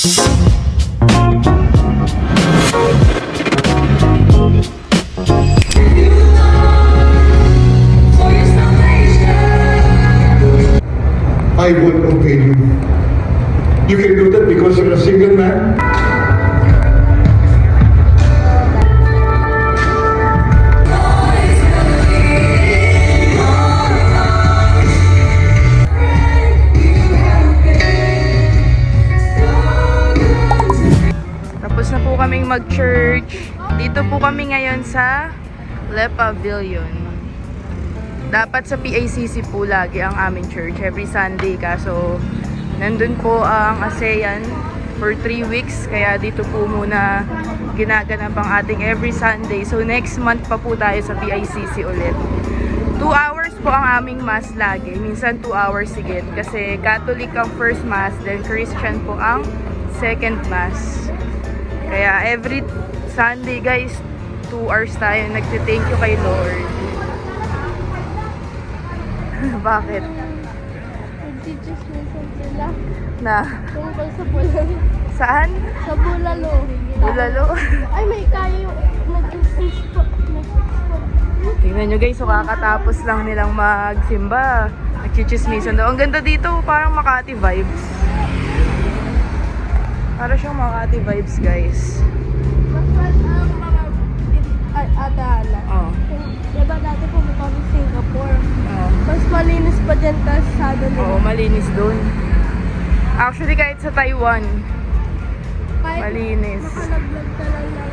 I won't obey you. You can do that because you're a single man? Tapos na po kaming mag-church. Dito po kami ngayon sa Le Pavilion. Dapat sa PACC po lagi ang aming church every Sunday, kaso nandun po ang ASEAN for 3 weeks, kaya dito po muna ginaganap ang ating every Sunday. So next month pa po tayo sa PACC ulit. 2 hours po ang aming mass lagi, minsan 2 hours higit, kasi Catholic ang first mass, then Christian po ang second mass. Kaya every Sunday guys, 2 hours tayo nagte-thank you kay Lord. Bakit? Nag-teaches sila Na? tungkol sa bulalo. Saan? Sa bulalo. Bulalo? Ay, may kayo yung nag-spot. Tingnan nyo guys, so kakatapos lang nilang magsimba. Nagchichismisan daw. Ang ganda dito, parang Makati vibes. Para siyang Makati vibes guys. Mas ang mga ata-ala. Oh. Diba dati pumunta kami sa Singapore. Oh. Mas malinis pa dyan kasado nila. Oo, malinis doon. Actually, kahit sa Taiwan, Kahit malinis. makalaglag ka lang ng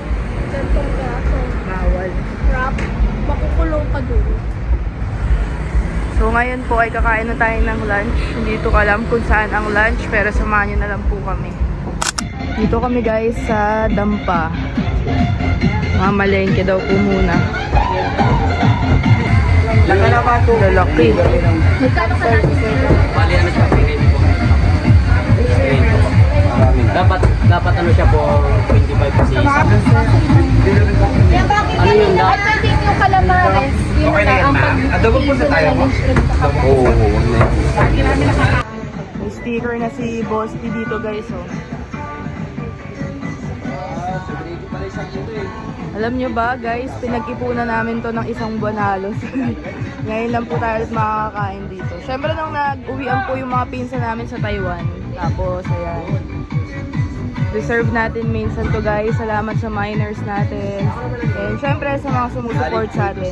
gantong kaso. Bawal. Crap. Makukulong ka dun. So ngayon po ay kakain na tayo ng lunch. Hindi ko alam kung saan ang lunch, pero samahan nyo na lang po kami. Dito kami guys sa Dampa. Mamalengke daw po muna. Lalaki. Magkano ka natin? Dapat ano siya po 25 kasi Ano yun na? Ay, pwede yung calamares. Yun Okay na yan, ma'am. Adobo po sa tayo mo? Oo, May sticker na si Boss T dito guys. Oh. Alam nyo ba guys, pinag-ipunan namin to ng isang buwan halos. Ngayon lang po tayo ulit makakakain dito. Siyempre nung nag-uwian po yung mga pinsan namin sa Taiwan. Tapos ayan, reserve natin minsan to guys. Salamat sa miners natin. And syempre sa mga sumusupport sa atin.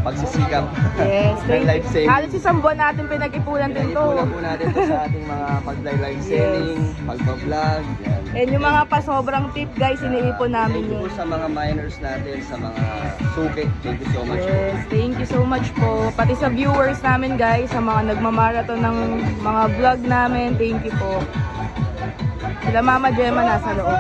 Pagsisikap Yes, ng life saving. halos isang buwan natin pinag-ipunan din to. Ipunan po natin to sa ating mga pag-live selling, pagpa-vlog. Yan. And yung mga pasobrang tip guys, iniipon namin Thank you yun. po sa mga miners natin, sa mga suki. Thank you so much po. Yes, thank you so much po. Pati sa viewers namin guys, sa mga nagmamarathon ng mga vlog namin, thank you po. Sila Mama Gemma nasa loob.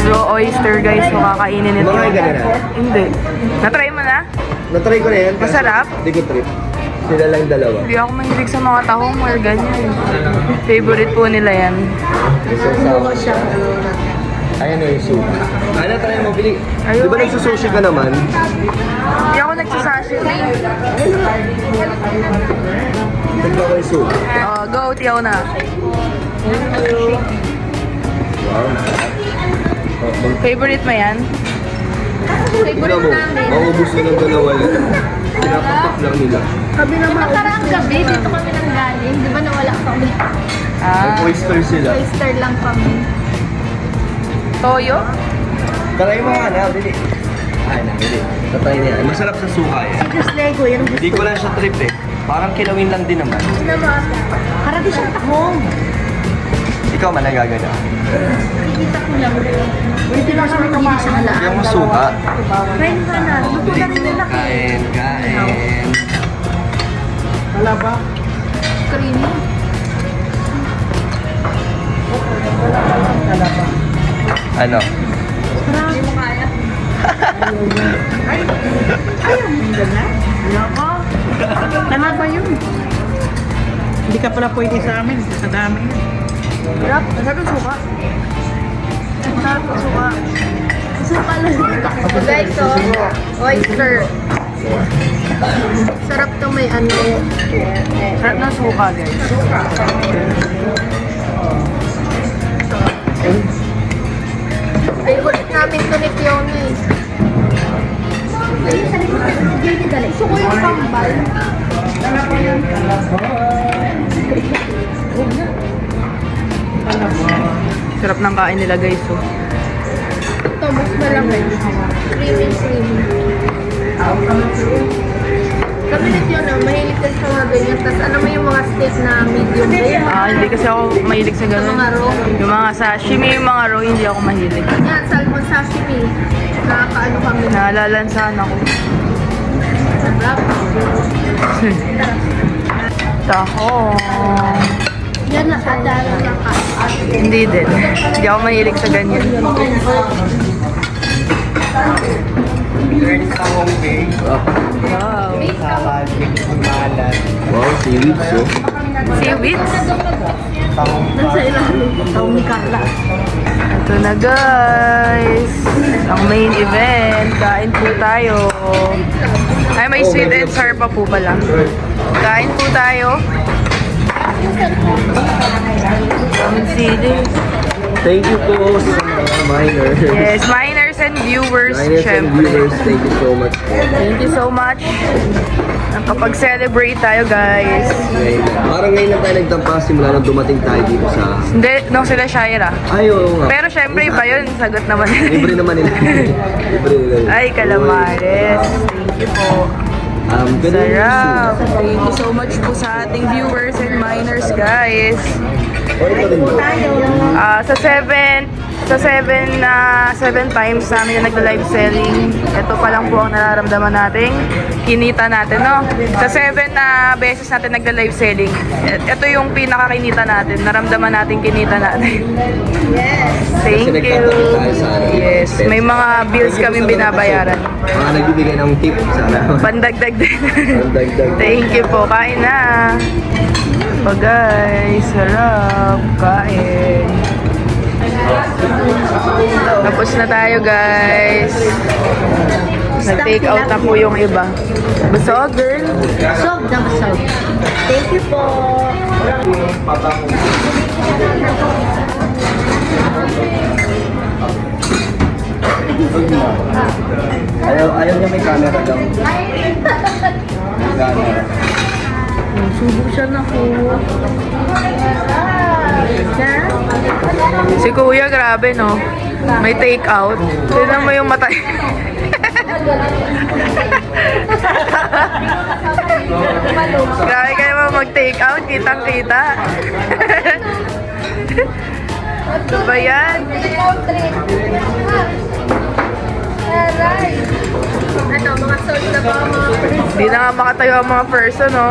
Raw oyster guys, so kakainin ito. Mga ganun na? Hindi. Na-try mo na? Na-try ko na yan. kasi Masarap? Hindi ko trip. Sila lang dalawa. Hindi ako mahilig sa mga tahong or ganyan. Favorite po nila yan. Gusto sa ayan o yung soup. Ano, try mo, Bili. Ayun. Di ba nagsusushi ka naman? Hindi ako nagsasashimi. Tignan ko yung soup. Go, tiyaw na. Wow. Favorite mo yan? Tignan mo, maubos na ng dalawa yan. Pinapatok lang nila. Nakaraang gabi, dito kami nang galing. Di ba nawala kami? Oyster sila. Oyster lang kami. Toyo? Try mo nga na, Bili. Ay na, Bili. Tatry niya. Masarap sa suka eh. Just Lego, yan ang Hindi ko lang siya trip eh. Parang kilawin lang din naman. Para di siyang tahong. Ikaw man nagagana. Nakikita ko lang. Pwede lang kami kumain sa halaan. Yung suka. Kain ka na. Luto na rin nila. Kain, kain. Wala ba? Creamy. Ano? Hindi mo kaya. Tama ba yun? Hindi ka pala pwede sa amin, sa dami. Sarap. Masarap yung suka. Masarap yung suka. Suka lang. Guys, so, oyster. Sarap to may ano. Sarap ng suka, guys. Favorite namin to ni Fiona eh. Gusto ko yung sambal. Sarap ng kain nila, guys. Oh. Ito, mas malaki. Creamy. Kami ni Fiona, mahilig ka sa mga ganyan. Tapos ano mo yung mga steak na medium rare? Hindi kasi ako mahilig sa ganun. Mga raw. Yung mga sashimi, yung mga raw, hindi ako mahilig. Yan, salmon sashimi. Nakakaano kami na. Nalalansahan ako. Sarap. Taho. Yan, nakadala ng kain. Hindi din. Hindi ako mahilig sa ganyan. Wow. Wow, seaweed, so. Seaweeds. Nasa ilalim. Tawag ni Carla. Ito na, guys. Ang main event. Kain po tayo. Ay, may sweet and sour pa po pala. Kain po tayo. Ang sili. Thank you po sa mga miners. Yes, miners and viewers, Miners and syempre. viewers, thank you so much. Thank you so much. Nakapag-celebrate tayo, guys. Parang ngayon lang tayo nagtampa simula nung dumating tayo dito sa... Hindi, nung sila Shaira. Ay, oo nga. Pero syempre, iba yun. Sagot naman. Libre naman nila. Libre nila. Ay, calamares. Thank you po. Good Sarap. Thank you so much po sa ating viewers and miners, guys. Sa 7 times namin na nagla-live selling. Ito pa lang po ang nararamdaman natin. Kinita natin, no? Sa 7 na beses natin nagla-live selling. Ito yung pinakakinita natin. Naramdaman natin kinita natin. Yes. Thank Kasi you. nagtatapos tayo sa ano, Yes, may mga bills kaming binabayaran. Mga nagbibigay ng tip sana. Pandagdag din. Dagdag. Thank you po. Kain na. Pa guys, sarap. Kain. Tapos na tayo, guys. Nag-take out na po yung iba. Busog, girl. Busog na busog. Thank you po. Ayaw niya may camera daw. Subo siya na po. Si Kuya, grabe, no? May take out. Tignan mo yung mata. Grabe kayo mo mag-take out. Kitang-kita. Ano ba yan? Ano, mga sold na ba mga friends? Hindi na nga makatayo ang mga person, no?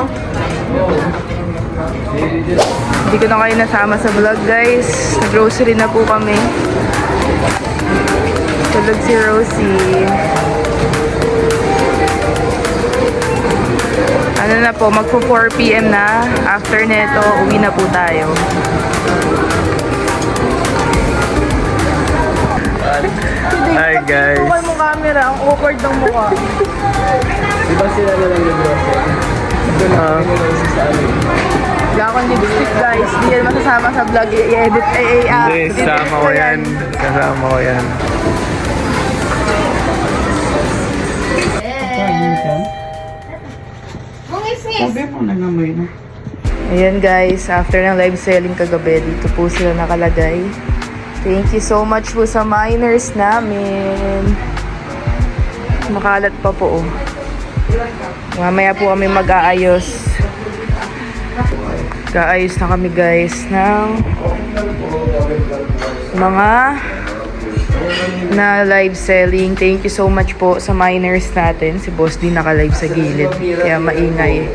Hindi ko na kayo nasama sa vlog, guys. Nag-grocery na po kami. Tulog si Rosie. Ano na po, magpo 4 PM na. After neto, uwi na po tayo. Hi guys. Bukal mo camera, ang awkward ng mukha. Diba sila na lang yung grocery? Wala akong lipstick, guys. Hindi yan masasama sa vlog. I-edit, Hindi, kasama ko yan. Kasama ko yan. Sabi mo na naman yun. Ayan, guys, after ng live selling kagabi, dito po sila nakalagay. Thank you so much po sa miners namin. Makalat pa po, oh. Mamaya po kami mag-aayos. Kaayos na kami, guys, ng mga na live selling. Thank you so much po sa miners natin. Si Boss din naka-live sa gilid. Kaya maingay.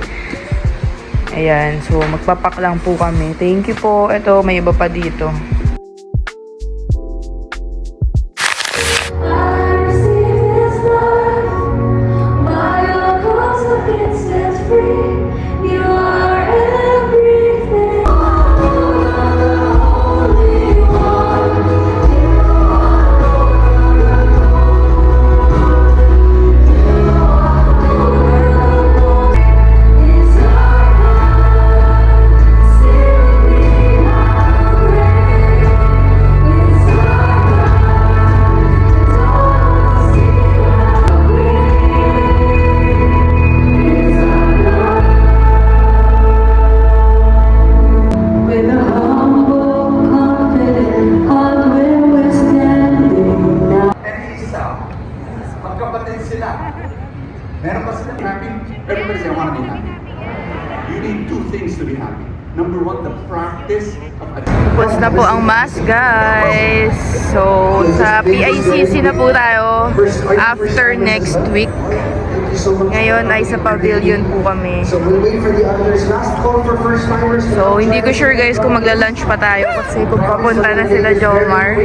Ayan. So, magpapak lang po kami. Thank you po. Ito, may iba pa dito. happy? Everybody say, I want to be happy. You need two things to be happy. Number one, the practice of Tapos na po ang mass, guys. So, sa PICC na po tayo after next week. Ngayon ay sa pavilion po kami. So we'll wait for the others. Last call for first timers. So, hindi ko sure guys kung magla-lunch pa tayo kasi kung papunta na sila Jomar.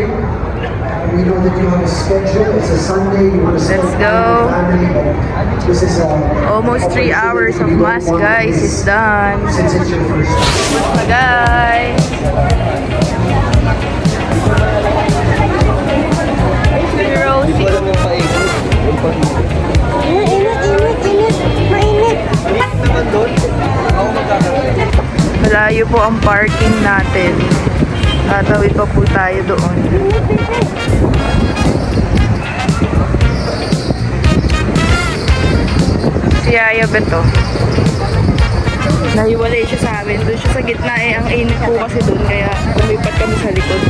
We know that you have a schedule. It's a Sunday. You want to spend Let's time go. with family, but this is Almost 3 hours of mass, guys, is done. since it's your first time. Bye, guys! Rosie. Malayo po ang parking natin. Tatawid pa po tayo doon. Si Yaya Beto. Nahiwalay siya sa amin. Doon siya sa gitna eh. Ang init po kasi doon. Kaya lumipat kami sa likod.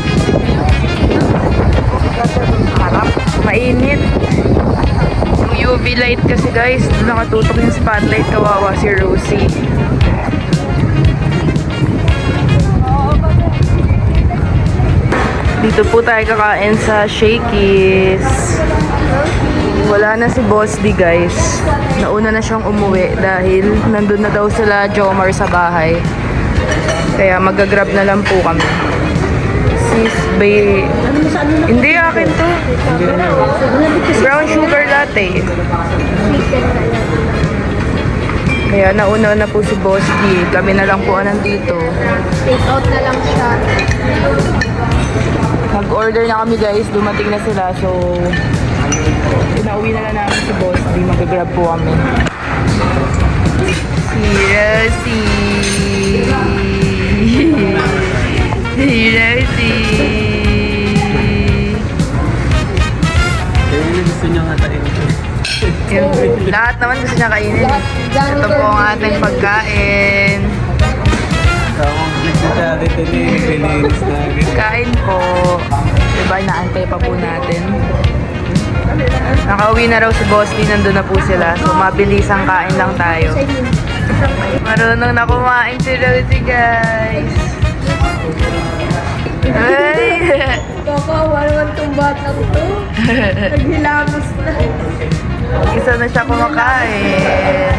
Harap. Mainit. Yung UV light kasi guys. Doon nakatutok yung spotlight. Kawawa si Rosie. Dito po tayo kakain sa Shakey's. Wala na si Boss D, guys. Nauna na siyang umuwi dahil nandun na daw sila Jomar sa bahay. Kaya magagrab na lang po kami. Sis Bay. Hindi, akin to. Brown sugar latte. Kaya nauna na po si Boss D. Kami na lang po nandito. Take out na lang siya. Nag-order na kami guys, dumating na sila, so pinauwi na lang namin si Boss D, mag-grab po kami. Si Rosie. Si Rosie. Kaya gusto niya nga tayo. Lahat naman gusto niya kainin. Ito po ang ating pagkain. Tamang gusto siya dito nilinis na agad. Kain po. Diba, inaantay pa po natin. Nakauwi na raw si Boss D, nandun na po sila. So, mabilis ang kain lang tayo. Marunong na kumain si Rosie, guys. Ay! Kakawa naman itong bata to. Naghilamos na. Isa na siya kumakain.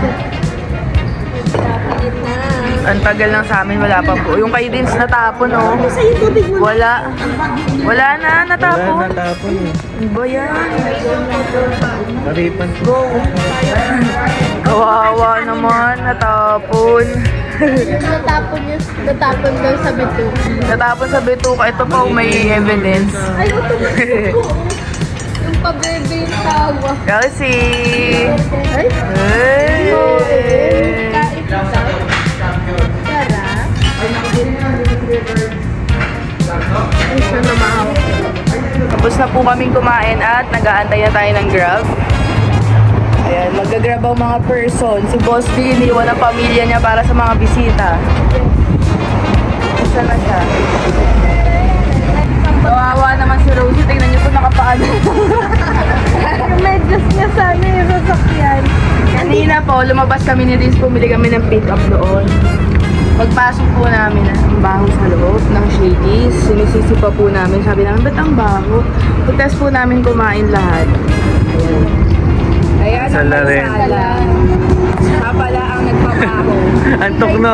Ang tagal lang sa amin, wala pa po. Yung kay Dins natapon, oh. Wala. Wala na, natapon. Wala natapon eh. Ano ba yan? Karipan. Go. Kawawa naman, natapon. Natapon daw sa bito. Natapon sa bituka. Ito pa, may evidence. Ay, ito. Yung pabebe yung tawa. Rosie! Ay, Hey! kain ka. Tara. Ay, siya naman. Tapos na po kaming kumain at nag-aantay na tayo ng Grab. Ayan, mag-grab ang mga person. Si Boss D, iniwan ang pamilya niya para sa mga bisita. Isa na siya. Kawawa naman si Rosie. Tingnan niyo po nakapaano. Yung medyas niya sana yung sasakyan. Kanina po, lumabas kami ni Riz. Pumili kami ng pick-up doon. Pagpasok po namin ang baho sa loob ng Shakey's. Sinisisi pa po namin. Sabi namin, ba't ang baho? Pagtas po namin kumain lahat. Ayan, Sala rin. Siya pala ang nagpabaho. Antok na.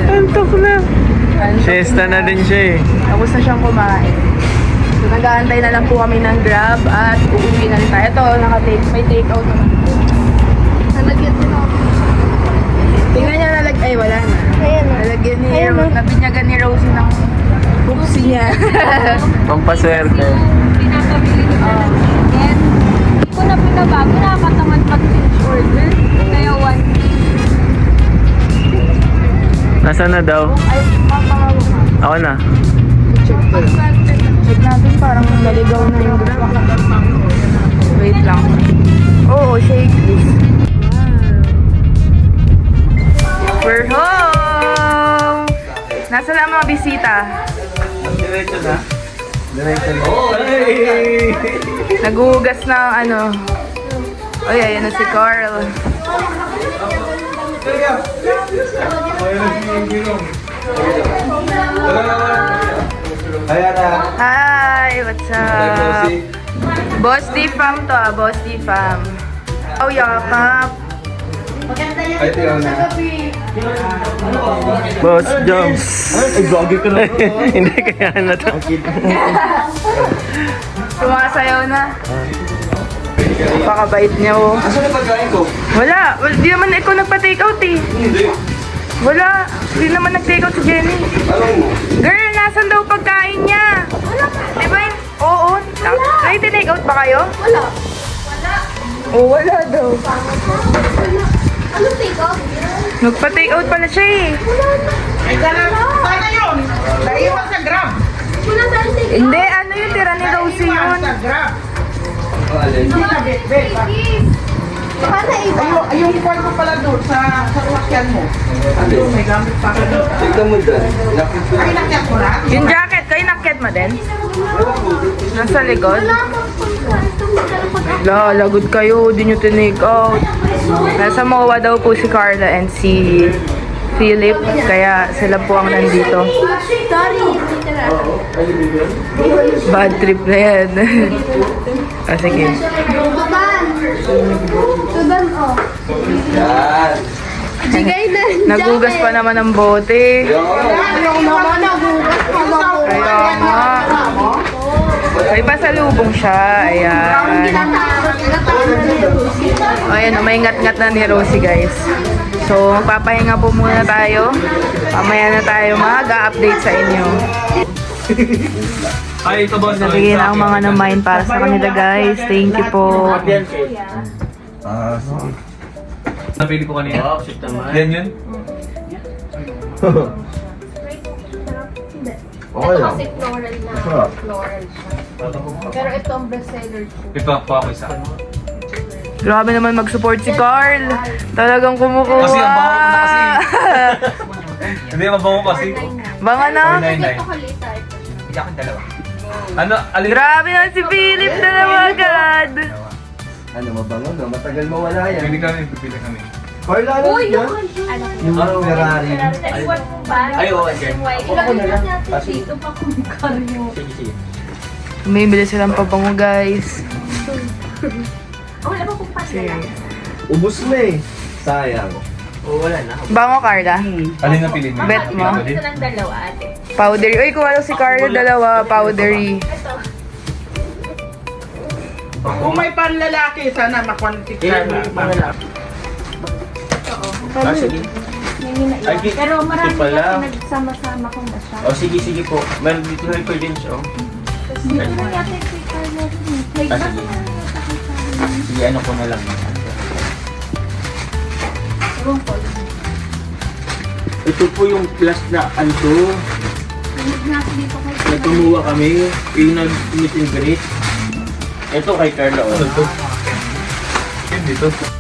Antok na. Siesta na din siya eh. Tapos na siyang kumain. So, nag-aantay na lang po kami ng Grab at uuwi na rin tayo. Ito, may take out naman po. Nalagyan din ako. Tingnan niya ay wala na. Ayan na. Nalagyan ni Ayan, oh. nabinyagan ni Rosie ng pupusi niya. Pampaswerte. Pinapabili ko na lang chicken. Hindi ko na pinabago. Nakakatamad mag-change order. Kaya 1 Nasaan na daw? ay mapangawa ka. Ako na. Check ko. Check natin, parang naligaw na yung Grab. Wait lang. Oo, Shakey's. We're home! Nasaan ang mga bisita? Diretso na. Diretso na. Oh, hey! Naguhugas ng ano. Uy, ayan na si Carl. Ayan na. Hi! What's up? Boss D fam to ah, Boss D fam. Oh, yakap. Ay, tiyaw na. Boss Jones. Ay, vlogger ka na. Hindi kaya na to. Sumasayaw na. Pakabait niya oh. Asan na pagkain ko? Wala. Di naman ikaw nagpa-take out eh. Hindi. Wala. Di naman nag-take out si Jenny. Alam mo? Girl, nasan daw pagkain niya? Di ba yun? Oo. Ay, tinake out ba kayo? Wala. Oo, wala daw. Ano take out? Nagpa-take out pala siya eh. Ay, sana yun. Naiwan sa Grab. Wala saan take out? Hindi, ano yung tira ni Rosie yun? Sa Grab. Alin? Hindi na, bet. Baka naiba. Yung kwarto pala doon sa sasakyan mo. Doon, may gamit pa ka doon. Tignan mo dyan. Nakit ko. Ay, nakyat mo na. Yung jacket, kayo nakyat mo din? Nasa likod? Wala akong pagkain. Itong pagkain. La, lagod kayo, di nyo tinake out. Nasa MOA daw po si Carla and si Philip, kaya sila po ang nandito. Sorry. Bad trip na yan. Ah, sige. Baban. Sudan, oh. Yan. Jigay na. Nagugas pa naman ng bote. Yung naman nagugas pa ba po? Kaya nga. Ay, pasalubong siya. Ayan. Ayan, umaingat-ngat na ni Rosie, guys. So, magpapahinga po muna tayo. Mamaya na tayo mag-update sa inyo. Ay, ito boss. Nabigay na ang mga namain para sa kanila, guys. Thank you po. Napili ko kanina. Oh, shit naman. Yan yun? Ito kasi floral na. Floral siya. Pero ito ang bestseller siya. Ito ako ako isa. Grabe naman mag-support si Carl. Talagang kumukuha. Kasi ang bango ko na kasi. Hindi, mabango kasi. Banga na. 499. Ito kalita. Hindi ako dalawa. Ano? Alin? Grabe naman si Philip na naman agad. Ano, mabango no? Matagal mawala yan. Pipili kami. Carla, ano Uy, yan? yung Yung Ferrari. Iwan mo ba? Ay, oo, okay. Ilagay natin dito pa kung karyo. Bumibili silang pabango, guys. Wala pa kung Sige. Ubus na eh. Sayang. Bango, Carla. Alin ang pili mo? Bet mo. Ito lang dalawa, ate. Powdery. Uy, kuha daw si Carla dalawa. Powdery. Kung may panlalaki, sana makwantikar na. Pero marami kasi nagsama-sama kung basta. O sige po. Meron dito helper din siya. Dito na natin si Carlos. Wait Ah, lang. sige. Sige, ano ko na lang. Ito po yung last na ano to. Dito kay Nagtumuha kami. Yung nag-meet and greet. Ito kay Carla. Ano to? Yun dito.